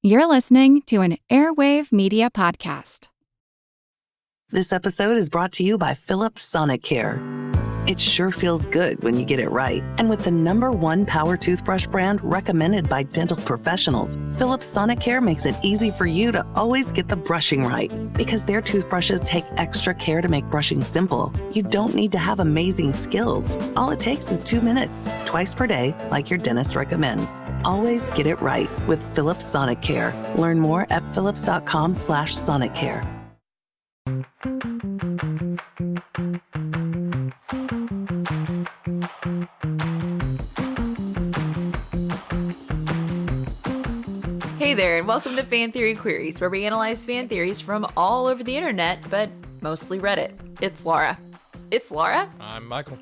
You're listening to an Airwave Media Podcast. This episode is brought to you by Philips Sonicare. It sure feels good when you get it right. And with the #1 power toothbrush brand recommended by dental professionals, Philips Sonicare makes it easy for you to always get the brushing right. Because their toothbrushes take extra care to make brushing simple, you don't need to have amazing skills. All it takes is 2 minutes, twice per day, like your dentist recommends. Always get it right with Philips Sonicare. Learn more at philips.com/sonicare. Hey there, and welcome to Fan Theory Queries, where we analyze fan theories from all over the internet, but mostly Reddit. It's Laura. It's Laura? I'm Michael.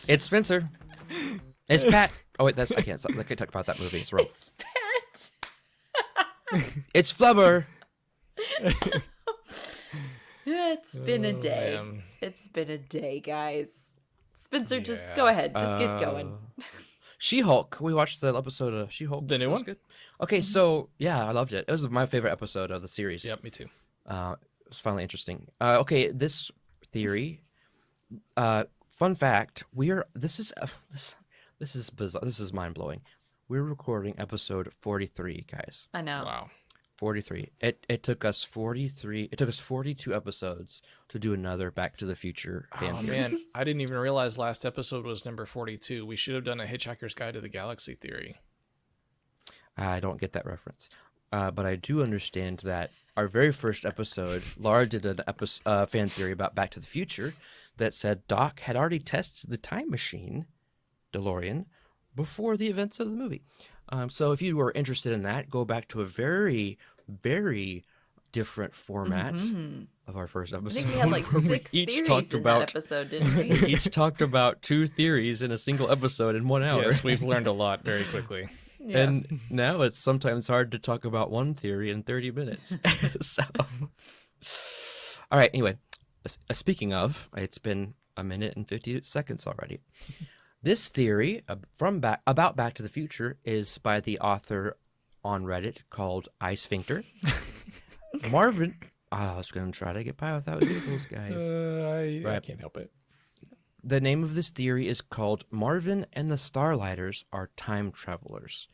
It's Spencer. It's Pat. Oh wait, I can't talk about that movie. It's wrong. It's Pat. It's Flubber. It's been a day. Man. It's been a day, guys. Spencer, just go ahead. Just get going. She-Hulk. We watched the episode of She-Hulk. The new one? Good. Okay, so yeah, I loved it. It was my favorite episode of the series. Yep, me too. It was finally interesting. Okay, this theory. Fun fact: This is bizarre. This is mind blowing. We're recording episode 43, guys. I know. Wow. 43. It took us 43. It took us 42 episodes to do another Back to the Future fan theory. Man, I didn't even realize last episode was number 42. We should have done a Hitchhiker's Guide to the Galaxy theory. I don't get that reference, but I do understand that our very first episode, Laura did an fan theory about Back to the Future that said Doc had already tested the time machine, DeLorean, before the events of the movie. So if you were interested in that, go back to a very, very different format of our first episode. I think we had like 6 theories in that episode, didn't we? We each talked about 2 theories in a single episode in 1 hour. Yes, we've learned a lot very quickly. Yeah. And now it's sometimes hard to talk about one theory in 30 minutes. So, all right. Anyway, speaking of, it's been 1 minute and 50 seconds already. This theory about Back to the Future is by the author on Reddit called iSphincter. Marvin, I was going to try to get by without giggles, guys. I can't help it. The name of this theory is called Marvin and the Starlighters are time travelers.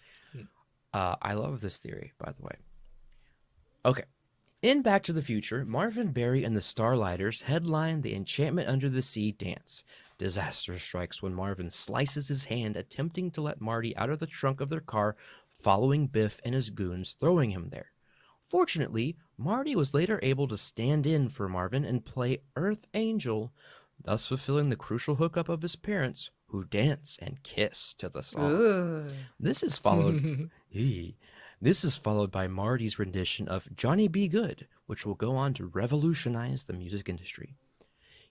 I love this theory, by the way. Okay. In Back to the Future, Marvin Berry and the Starlighters headline the Enchantment Under the Sea dance. Disaster strikes when Marvin slices his hand attempting to let Marty out of the trunk of their car, following Biff and his goons throwing him there. Fortunately, Marty was later able to stand in for Marvin and play Earth Angel, thus fulfilling the crucial hookup of his parents, who dance and kiss to the song. Ooh. This is followed by Marty's rendition of Johnny Be Good, which will go on to revolutionize the music industry.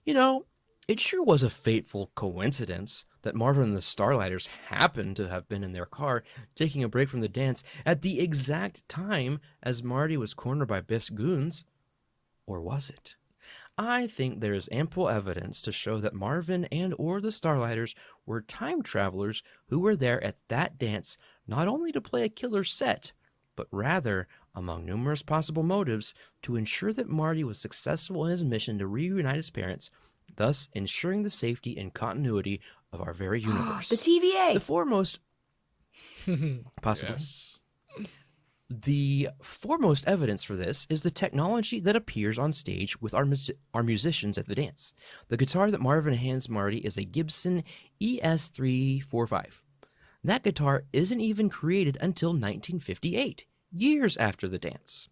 You know, it sure was a fateful coincidence that Marvin and the Starlighters happened to have been in their car taking a break from the dance at the exact time as Marty was cornered by Biff's goons. Or was it? I think there is ample evidence to show that Marvin and or the Starlighters were time travelers who were there at that dance not only to play a killer set, but rather, among numerous possible motives, to ensure that Marty was successful in his mission to reunite his parents, thus ensuring the safety and continuity of our very universe. The TVA! The foremost... Possibly. Yes. The foremost evidence for this is the technology that appears on stage with our musicians at the dance. The guitar that Marvin hands Marty is a Gibson ES345. That guitar isn't even created until 1958, years after the dance.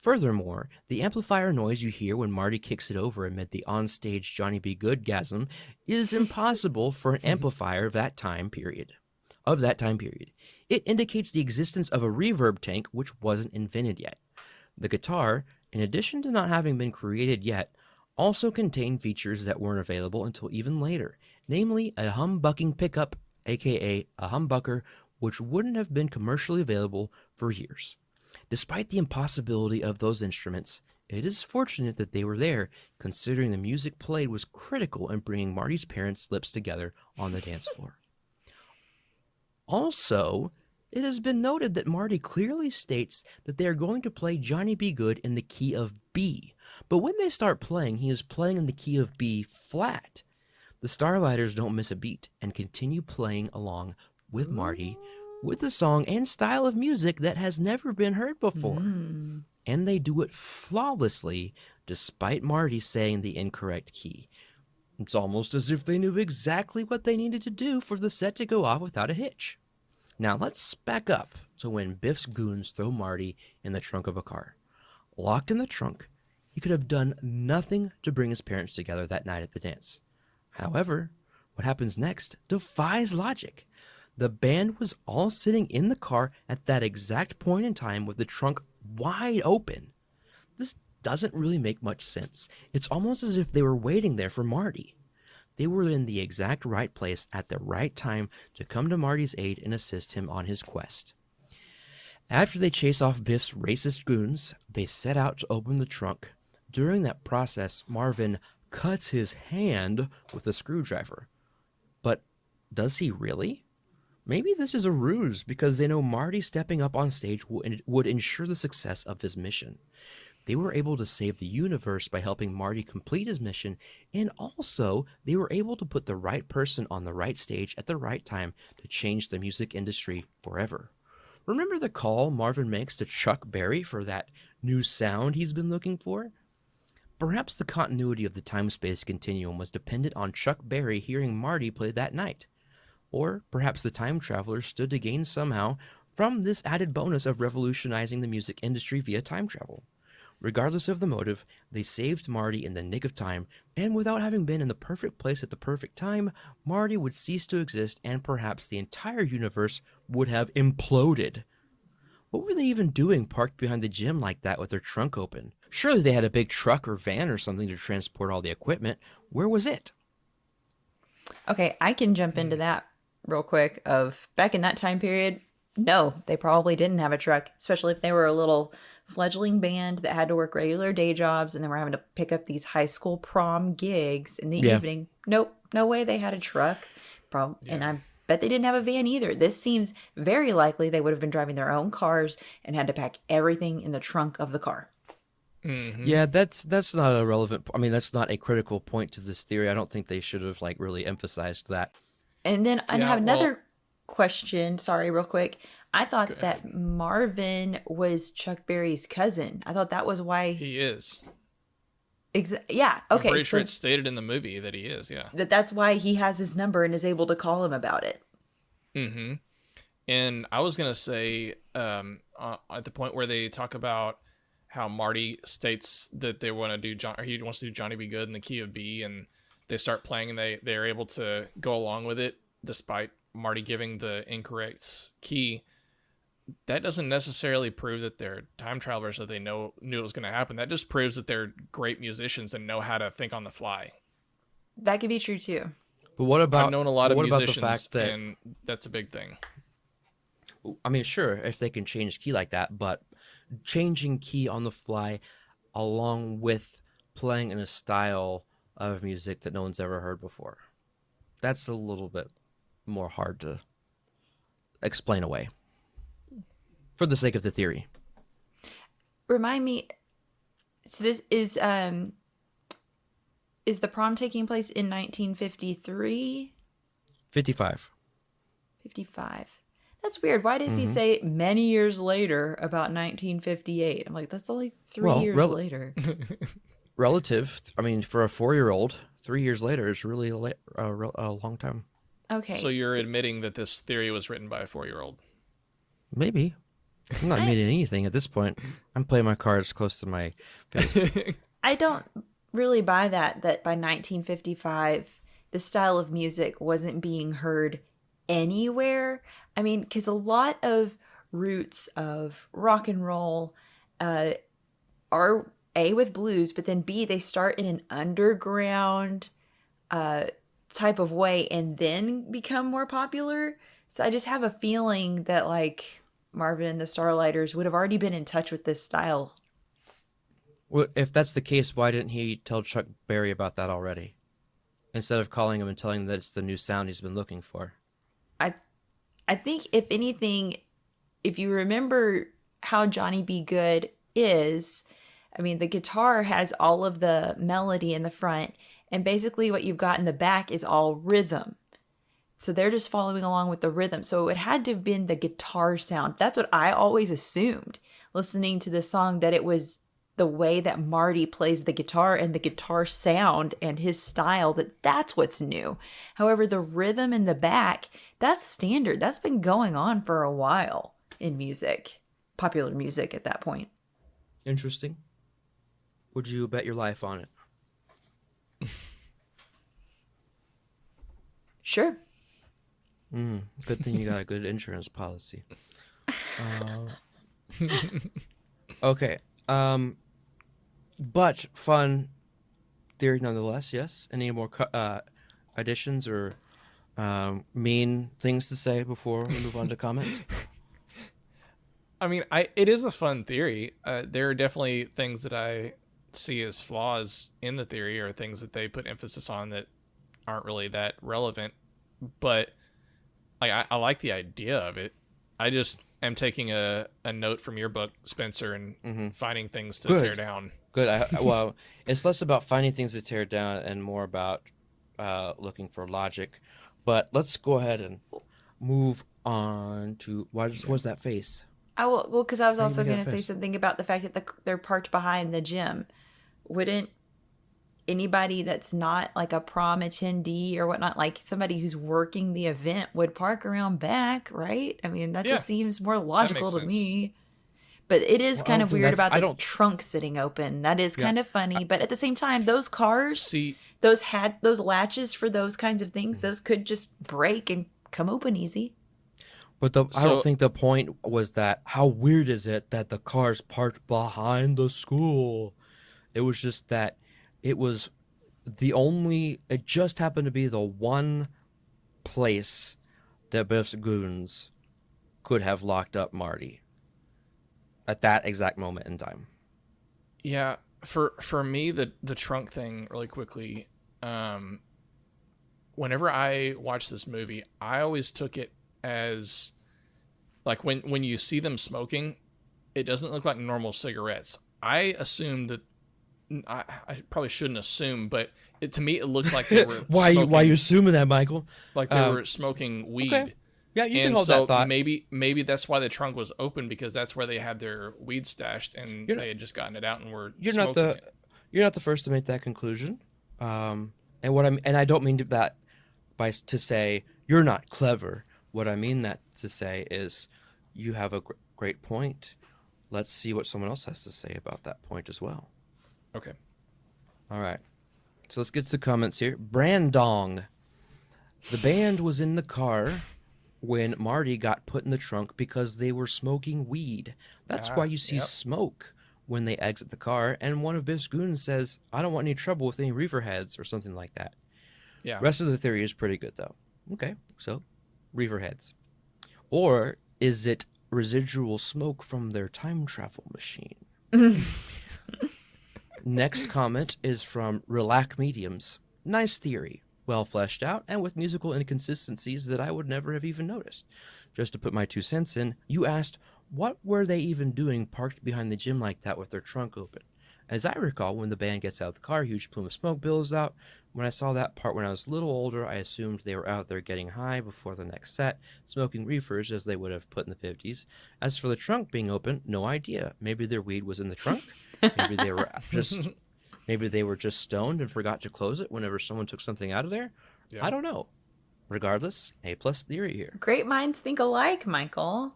Furthermore, the amplifier noise you hear when Marty kicks it over amid the onstage Johnny Be Good-gasm is impossible for an amplifier of that time period. It indicates the existence of a reverb tank which wasn't invented yet. The guitar, in addition to not having been created yet, also contained features that weren't available until even later, namely a humbucking pickup, aka a humbucker, which wouldn't have been commercially available for years. Despite the impossibility of those instruments, it is fortunate that they were there, considering the music played was critical in bringing Marty's parents' lips together on the dance floor. Also, It has been noted that Marty clearly states that they are going to play Johnny Be Good in the key of B, but when they start playing, he is playing in the key of B flat. The Starlighters don't miss a beat and continue playing along with Marty with a song and style of music that has never been heard before. And they do it flawlessly despite Marty saying the incorrect key. It's almost as if they knew exactly what they needed to do for the set to go off without a hitch. Now let's back up to when Biff's goons throw Marty in the trunk of a car. Locked in the trunk, he could have done nothing to bring his parents together that night at the dance. However, what happens next defies logic. The band was all sitting in the car at that exact point in time with the trunk wide open. This doesn't really make much sense. It's almost as if they were waiting there for Marty. They were in the exact right place at the right time to come to Marty's aid and assist him on his quest. After they chase off Biff's racist goons, they set out to open the trunk. During that process, Marvin cuts his hand with a screwdriver. But does he really? Maybe this is a ruse because they know Marty stepping up on stage would ensure the success of his mission. They were able to save the universe by helping Marty complete his mission, and also they were able to put the right person on the right stage at the right time to change the music industry forever. Remember the call Marvin makes to Chuck Berry for that new sound he's been looking for? Perhaps the continuity of the time-space continuum was dependent on Chuck Berry hearing Marty play that night. Or perhaps the time travelers stood to gain somehow from this added bonus of revolutionizing the music industry via time travel. Regardless of the motive, they saved Marty in the nick of time, and without having been in the perfect place at the perfect time, Marty would cease to exist and perhaps the entire universe would have imploded. What were they even doing parked behind the gym like that with their trunk open? Surely they had a big truck or van or something to transport all the equipment. Where was it? Okay, I can jump into that real quick. Of back in that time period, no, they probably didn't have a truck, especially if they were a little fledgling band that had to work regular day jobs and then were having to pick up these high school prom gigs in the evening. Nope, no way they had a truck. And I bet they didn't have a van either. This seems very likely they would have been driving their own cars and had to pack everything in the trunk of the car. Mm-hmm. Yeah, that's not a relevant. I mean, that's not a critical point to this theory. I don't think they should have really emphasized that. And then I have another question. Sorry, real quick. I thought that Marvin was Chuck Berry's cousin. I thought that was why he is. Yeah. Okay. I'm pretty sure it's stated in the movie that he is. Yeah. That's why he has his number and is able to call him about it. Mm-hmm. And I was gonna say, at the point where they talk about how Marty states that they want to do he wants to do Johnny Be Good in the key of B, and they start playing and they're able to go along with it despite Marty giving the incorrect key. That doesn't necessarily prove that they're time travelers, that they knew it was going to happen. That just proves that they're great musicians and know how to think on the fly. That could be true too. But what about I've known a lot of musicians, the fact that, and that's a big thing. I mean, sure, if they can change key like that, but changing key on the fly along with playing in a style of music that no one's ever heard before, that's a little bit more hard to explain away for the sake of the theory. Remind me, so this is the prom taking place in 1953? 55. 55. That's weird. Why does he say many years later about 1958? I'm like, that's only 3 years later. Relative. I mean, for a 4-year-old, 3 years later is really a long time. Okay. So you're admitting that this theory was written by a 4-year-old? Maybe. I'm not admitting anything at this point. I'm playing my cards close to my face. I don't really buy that by 1955, the style of music wasn't being heard anywhere. I mean, because a lot of roots of rock and roll are A, with blues, but then B, they start in an underground type of way and then become more popular. So I just have a feeling that Marvin and the Starlighters would have already been in touch with this style. Well, if that's the case, why didn't he tell Chuck Berry about that already? Instead of calling him and telling him that it's the new sound he's been looking for. I think, if anything, if you remember how Johnny B. Good is, I mean, the guitar has all of the melody in the front, and basically what you've got in the back is all rhythm. So they're just following along with the rhythm. So it had to have been the guitar sound. That's what I always assumed listening to this song, that it was the way that Marty plays the guitar and the guitar sound and his style, that's what's new. However, the rhythm in the back, that's standard. That's been going on for a while in music, popular music at that point. Interesting. Would you bet your life on it? Sure. Good thing you got a good insurance policy. Okay. But fun theory nonetheless, yes? Any more additions or mean things to say before we move on to comments? I mean, it is a fun theory. There are definitely things that I see as flaws in the theory, or things that they put emphasis on that aren't really that relevant. But I like the idea of it. I just am taking a note from your book, Spencer, and finding things to tear down. Good. Well, it's less about finding things to tear down and more about looking for logic. But let's go ahead and move on to what's that face? Well, because I was also going to say something about the fact that they're parked behind the gym. Wouldn't anybody that's not like a prom attendee or whatnot, like somebody who's working the event, would park around back, right? I mean, that just seems more logical to me. But it is kind of weird about the trunk sitting open. That is kind of funny. But at the same time, those cars, those latches for those kinds of things, those could just break and come open easy. But I don't think the point was that how weird is it that the car's parked behind the school? It was just that it just happened to be the one place that Biff's goons could have locked up Marty at that exact moment in time. Yeah, for me, the trunk thing, really quickly, whenever I watched this movie, I always took it as, like, when you see them smoking, it doesn't look like normal cigarettes. I assumed that, I probably shouldn't assume, but to me it looked like they were why are you assuming that, Michael? Like they were smoking weed. Okay. Yeah, you can hold that thought. Maybe that's why the trunk was open, because that's where they had their weed stashed, and they had just gotten it out and were smoking it. You're not the first to make that conclusion. And I don't mean to say you're not clever. What I mean that to say is you have a great point. Let's see what someone else has to say about that point as well. Okay. All right. So let's get to the comments here. Brandong. The band was in the car when Marty got put in the trunk because they were smoking weed. That's why you see smoke when they exit the car. And one of Biff's goons says, I don't want any trouble with any reefer heads, or something like that. Yeah. Rest of the theory is pretty good, though. Okay. So, reefer heads. Or is it residual smoke from their time travel machine? Next comment is from Relax Mediums. Nice theory. Well fleshed out and with musical inconsistencies that I would never have even noticed. Just to put my 2 cents in, you asked, what were they even doing parked behind the gym like that with their trunk open? As I recall, when the band gets out of the car, a huge plume of smoke billows out. When I saw that part when I was a little older, I assumed they were out there getting high before the next set, smoking reefers as they would have put in the 50s. As for the trunk being open, no idea. Maybe their weed was in the trunk. Maybe they were just stoned and forgot to close it whenever someone took something out of there. Yeah. I don't know. Regardless, A+ theory here. Great minds think alike, Michael.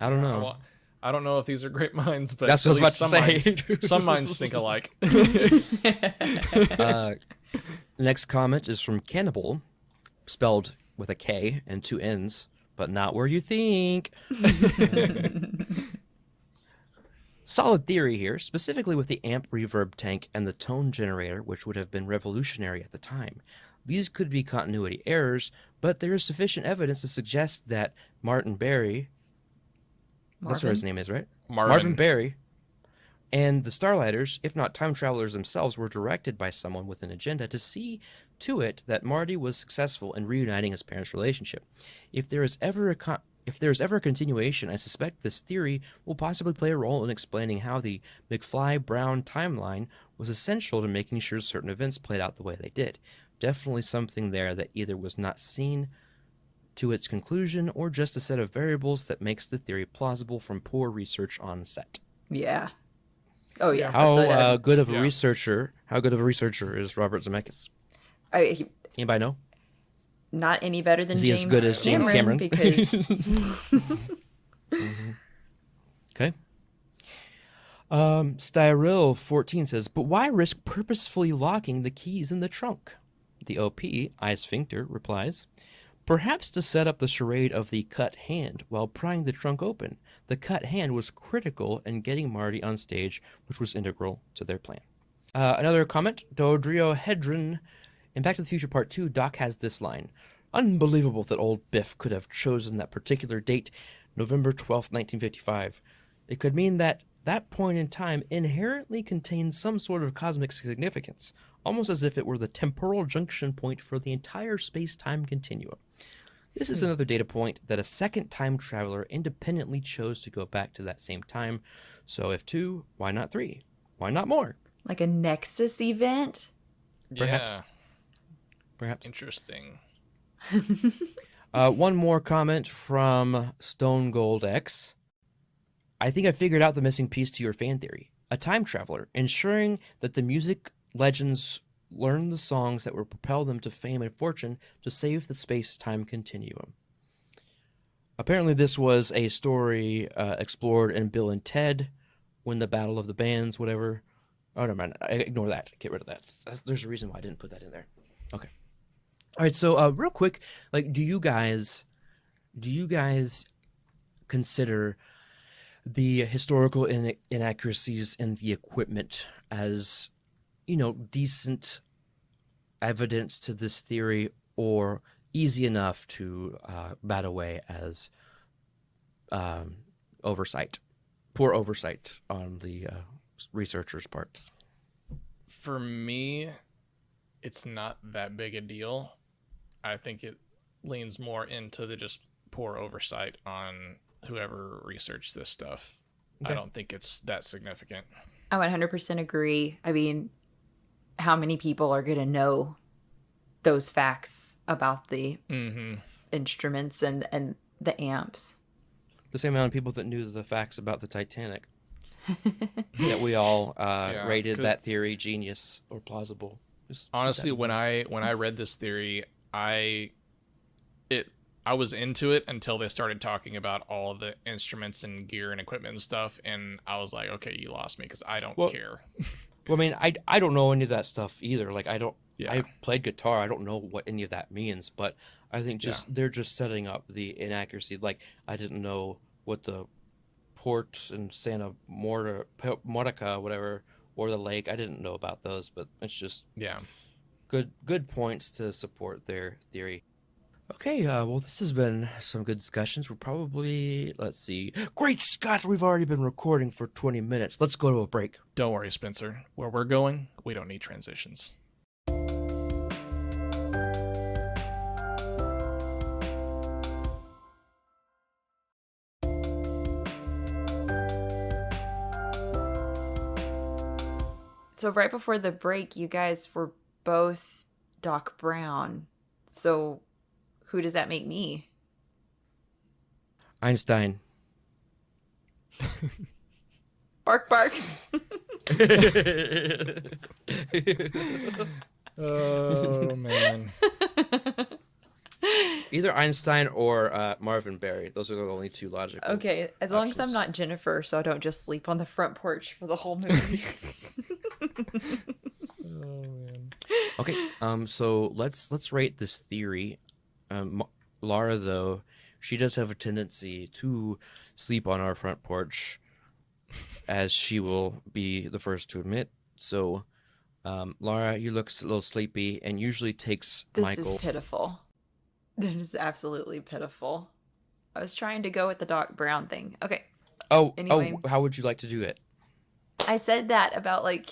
I don't know. Well, I don't know if these are great minds, but that's what I was about to say. Some minds think alike. Next comment is from Cannibal, spelled with a K and 2 N's, but not where you think. Solid theory here, specifically with the amp reverb tank and the tone generator, which would have been revolutionary at the time. These could be continuity errors, but there is sufficient evidence to suggest that Marvin Berry, that's what his name is, right? Marvin Berry, and the Starlighters, if not time travelers themselves, were directed by someone with an agenda to see to it that Marty was successful in reuniting his parents' relationship. If there is ever If there's ever a continuation, I suspect this theory will possibly play a role in explaining how the McFly-Brown timeline was essential to making sure certain events played out the way they did. Definitely something there that either was not seen to its conclusion or just a set of variables that makes the theory plausible from poor research on set. Yeah. Oh yeah. How good of a Yeah. researcher? How good of a researcher is Robert Zemeckis? Anybody know? Not any better than Is he James as good as James Cameron? because Okay. Styril 14 says, but why risk purposefully locking the keys in the trunk? The OP, I Sphincter, replies, perhaps to set up the charade of the cut hand while prying the trunk open. The cut hand was critical in getting Marty on stage, which was integral to their plan. Another comment, Dodrio Hedron. In Back to the Future Part 2, Doc has this line. Unbelievable that old Biff could have chosen that particular date, November 12th, 1955. It could mean that that point in time inherently contains some sort of cosmic significance, almost as if it were the temporal junction point for the entire space-time continuum. This is another data point that a second time traveler independently chose to go back to that same time. So if 2, why not 3? Why not more? like a Nexus event. Perhaps. Yeah. Perhaps. Interesting. One more comment from Stone Gold X. I think I figured out the missing piece to your fan theory. A time traveler, ensuring that the music legends learn the songs that will propel them to fame and fortune to save the space-time continuum. Apparently this was a story explored in Bill and Ted, when the Battle of the Bands, whatever. Oh, never mind. Ignore that. Get rid of that. There's a reason why I didn't put that in there. Okay. All right, so real quick, like, do you guys consider the historical inaccuracies in the equipment as, decent evidence to this theory, or easy enough to bat away as poor oversight on the researchers' part? For me, it's not that big a deal. I think it leans more into the just poor oversight on whoever researched this stuff. Okay. I don't think it's that significant. I 100% agree. I mean, how many people are going to know those facts about the instruments and the amps? The same amount of people that knew the facts about the Titanic. That we all rated that theory genius or plausible. Honestly, when I read this theory, I was into it until they started talking about all the instruments and gear and equipment and stuff, and I was like, okay, you lost me because I don't care. Well, I mean, I don't know any of that stuff either. Like, Yeah. I've played guitar. I don't know what any of that means, but I think they're just setting up the inaccuracy. Like, I didn't know what the port and Santa Monica, whatever, or the lake. I didn't know about those, but it's just good points to support their theory. Okay, well, this has been some good discussions. We're probably, let's see. Great Scott, we've already been recording for 20 minutes. Let's go to a break. Don't worry, Spencer. Where we're going, we don't need transitions. So right before the break, you guys were both Doc Brown. So who does that make me? Einstein. Bark, bark. Oh, man. Either Einstein or Marvin Berry. Those are the only two logical. Okay, as long as I'm options. not Jennifer, so I don't just sleep on the front porch for the whole movie. Oh, man. Okay, so let's rate this theory. Laura, though, she does have a tendency to sleep on our front porch, as she will be the first to admit. So, Laura, you look a little sleepy, and usually takes This Michael. is pitiful. That is absolutely pitiful. I was trying to go with the Doc Brown thing. Okay. Anyway. How would you like to do it? I said that about, like,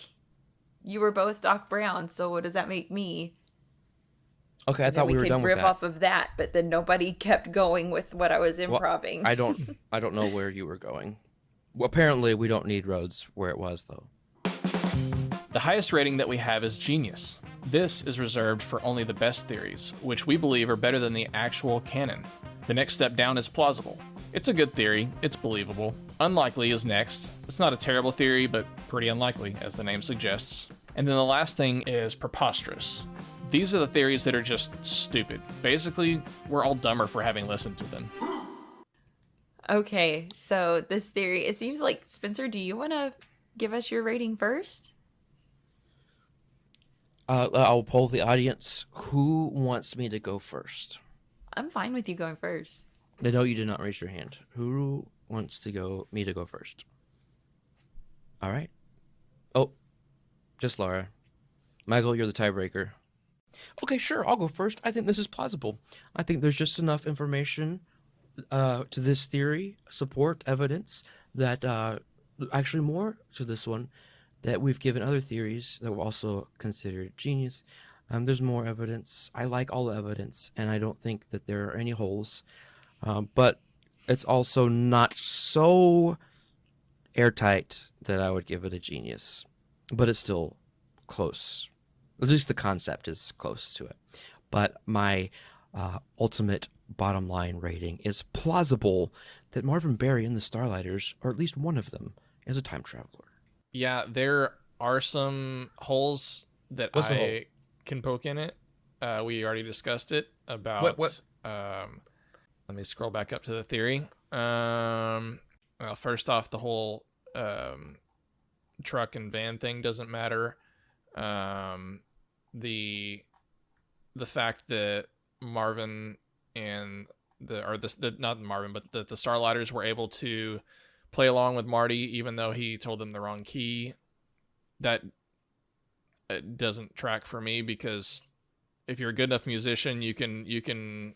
you were both Doc Brown, so what does that make me? Okay, I And then thought we were could done with riff that. off of that, but then nobody kept going with what I was Well, improving. I don't know where you were going. Well, apparently we don't need roads where it was though. The highest rating that we have is genius. This is reserved for only the best theories, which we believe are better than the actual canon. The next step down is plausible. It's a good theory, it's believable. Unlikely is next. It's not a terrible theory, but pretty unlikely, as the name suggests. And then the last thing is preposterous. These are the theories that are just stupid. Basically, we're all dumber for having listened to them. Okay, so this theory, it seems like, Spencer, do you want to give us your rating first? I'll poll the audience. Who wants me to go first? I'm fine with you going first. I know you did not raise your hand. Who wants me to go first? All right. Oh, just Laura. Michael, you're the tiebreaker. Okay, sure, I'll go first. I think this is plausible. I think there's just enough information to this theory, support, evidence, that actually more to this one that we've given other theories that were also considered genius. There's more evidence. I like all the evidence, and I don't think that there are any holes. But it's also not so airtight that I would give it a genius. But it's still close. At least the concept is close to it. But my ultimate bottom line rating is plausible that Marvin Berry and the Starlighters, or at least one of them, is a time traveler. Yeah, there are some holes that What's the hole? I can poke in it. We already discussed it about... What? Let me scroll back up to the theory. Well, first off, the whole truck and van thing doesn't matter. The fact that Marvin and not Marvin, but the Starlighters were able to play along with Marty even though he told them the wrong key, that it doesn't track for me, because if you're a good enough musician, you can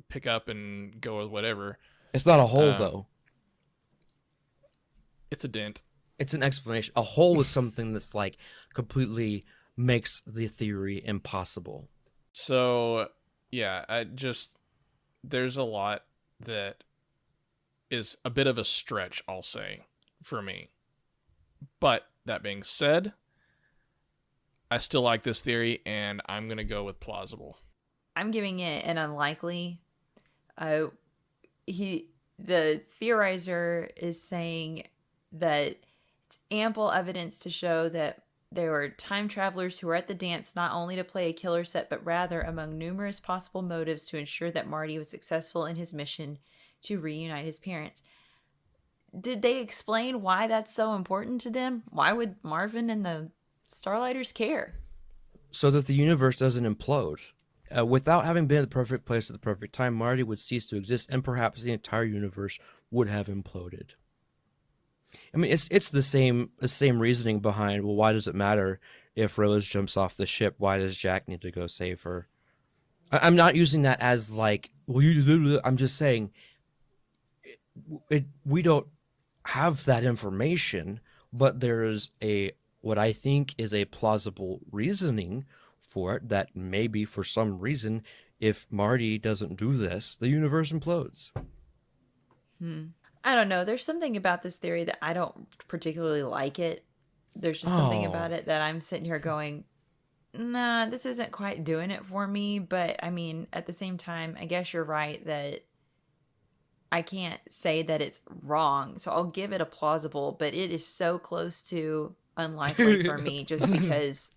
pick up and go with whatever. It's not a hole, though. It's a dent. It's an explanation. A hole is something that's like completely makes the theory impossible. So, yeah, there's a lot that is a bit of a stretch, I'll say, for me. But that being said, I still like this theory, and I'm going to go with plausible. I'm giving it an unlikely. The theorizer is saying that it's ample evidence to show that there were time travelers who were at the dance not only to play a killer set, but rather among numerous possible motives to ensure that Marty was successful in his mission to reunite his parents. Did they explain why that's so important to them? Why would Marvin and the Starlighters care? So that the universe doesn't implode. Without having been at the perfect place at the perfect time, Marty would cease to exist, and perhaps the entire universe would have imploded. I mean, it's the same reasoning behind, well, why does it matter if Rose jumps off the ship? Why does Jack need to go save her? I'm not using that as like, well, I'm just saying we don't have that information, but there is what I think is a plausible reasoning for it, that maybe for some reason, if Marty doesn't do this, the universe implodes. I don't know. There's something about this theory that I don't particularly like it. There's just something about it that I'm sitting here going, nah, this isn't quite doing it for me. But I mean, at the same time, I guess you're right that I can't say that it's wrong. So I'll give it a plausible, but it is so close to unlikely for me just because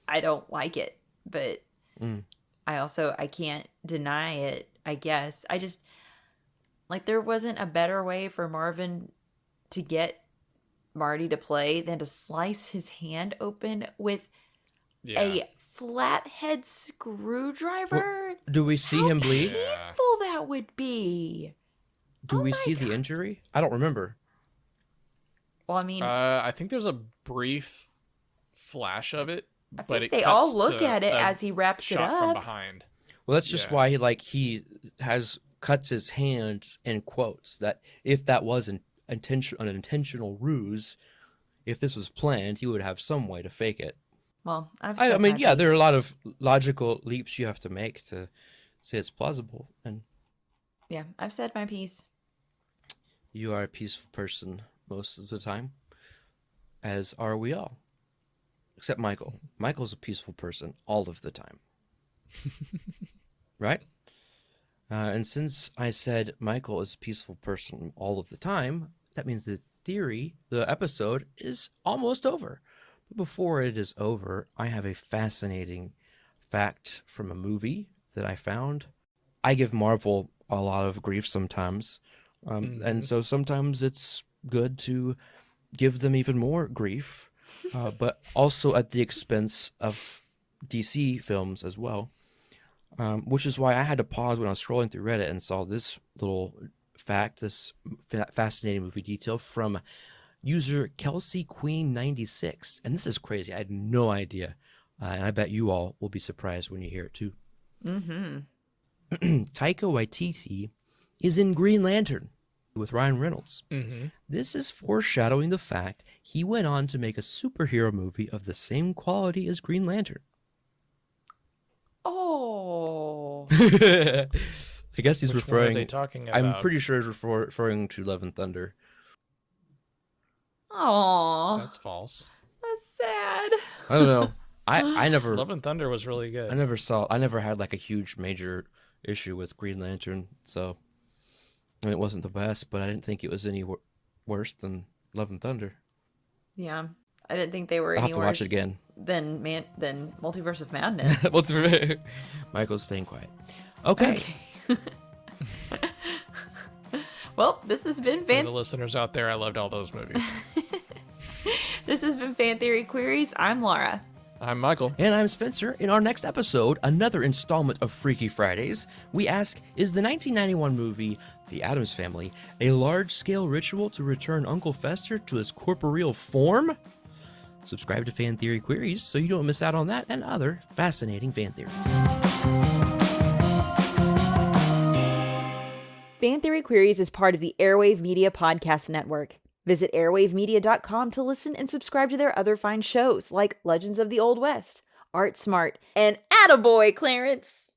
I don't like it. But I can't deny it, I guess. I just, like, there wasn't a better way for Marvin to get Marty to play than to slice his hand open with a flathead screwdriver. Well, do we see him bleed? How painful that would be. Do we see the injury? I don't remember. Well, I mean, I think there's a brief flash of it, but they all look at it as he wraps it up from behind. Well, that's just why he cuts his hand in quotes, that if that was an intentional ruse, if this was planned, he would have some way to fake it. Well, I mean, yeah, there are a lot of logical leaps you have to make to say it's plausible, and Yeah, I've said my piece. you are a peaceful person most of the time, as are we all. Except Michael. Michael's a peaceful person all of the time. Right? And since I said Michael is a peaceful person all of the time, that means the episode is almost over. But before it is over, I have a fascinating fact from a movie that I found. I give Marvel a lot of grief sometimes. And so sometimes it's good to give them even more grief, but also at the expense of DC films as well. Which is why I had to pause when I was scrolling through Reddit and saw this little fact, this fascinating movie detail from user Kelsey Queen 96. And this is crazy. I had no idea. And I bet you all will be surprised when you hear it too. Mm-hmm. Taika Waititi is in Green Lantern with Ryan Reynolds. Mm-hmm. This is foreshadowing the fact he went on to make a superhero movie of the same quality as Green Lantern. Oh. I guess he's Which one are referring. they talking about? I'm pretty sure he's referring to Love and Thunder. Oh. That's false. That's sad. I don't know. I never. Love and Thunder was really good. I never had like a huge major issue with Green Lantern, so I mean, it wasn't the best, but I didn't think it was any worse than Love and Thunder. Yeah. I didn't think they were I'll any have to worse watch it again. than Multiverse of Madness. Michael's staying quiet. Okay. Well, this has been For the listeners out there, I loved all those movies. This has been Fan Theory Queries. I'm Laura. I'm Michael. And I'm Spencer. In our next episode, another installment of Freaky Fridays, we ask, is the 1991 movie The Addams Family a large-scale ritual to return Uncle Fester to his corporeal form? Subscribe to Fan Theory Queries so you don't miss out on that and other fascinating fan theories. Fan Theory Queries is part of the Airwave Media Podcast Network. Visit airwavemedia.com to listen and subscribe to their other fine shows like Legends of the Old West, Art Smart, and Attaboy, Clarence!